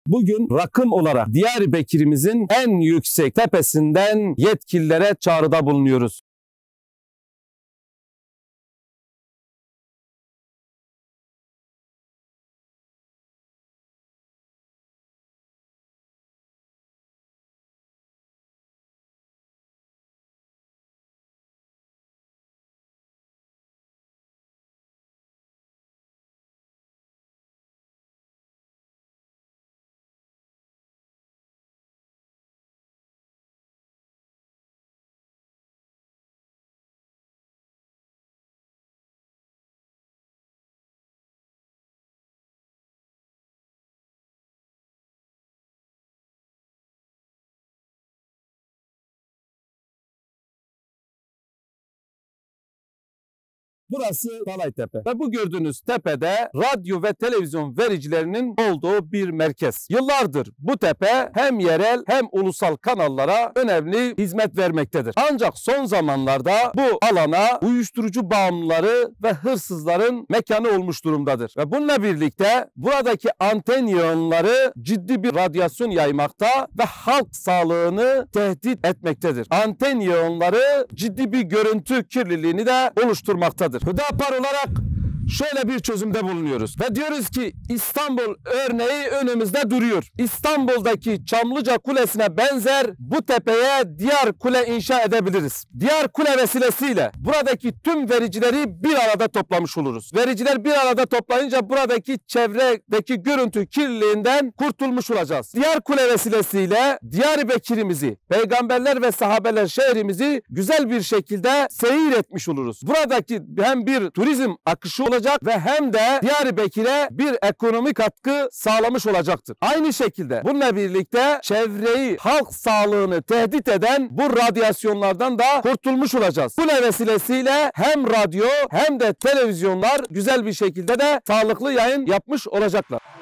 Bugün rakım olarak Diyarbakır'ımızın en yüksek tepesinden yetkililere çağrıda bulunuyoruz. Burası Dalaytepe ve bu gördüğünüz tepede radyo ve televizyon vericilerinin olduğu bir merkez. Yıllardır bu tepe hem yerel hem ulusal kanallara önemli hizmet vermektedir. Ancak son zamanlarda bu alana uyuşturucu bağımlıları ve hırsızların mekanı olmuş durumdadır. Ve bununla birlikte buradaki anten yığınları ciddi bir radyasyon yaymakta ve halk sağlığını tehdit etmektedir. Anten yığınları ciddi bir görüntü kirliliğini de oluşturmaktadır. Hüdapar olarak şöyle bir çözümde bulunuyoruz ve diyoruz ki İstanbul örneği önümüzde duruyor. İstanbul'daki Çamlıca Kulesi'ne benzer bu tepeye diğer kule inşa edebiliriz. Diğer kule vesilesiyle buradaki tüm vericileri bir arada toplamış oluruz. Vericiler bir arada toplayınca buradaki çevredeki görüntü kirliliğinden kurtulmuş olacağız. Diğer kule vesilesiyle Diyarbakır'ımızı, peygamberler ve sahabeler şehrimizi güzel bir şekilde seyir etmiş oluruz. Buradaki hem bir turizm akışı olacak ve hem de Diyarbakır'a bir ekonomik katkı sağlamış olacaktır. Aynı şekilde bununla birlikte çevreyi, halk sağlığını tehdit eden bu radyasyonlardan da kurtulmuş olacağız. Bu vesilesiyle hem radyo hem de televizyonlar güzel bir şekilde de sağlıklı yayın yapmış olacaklar.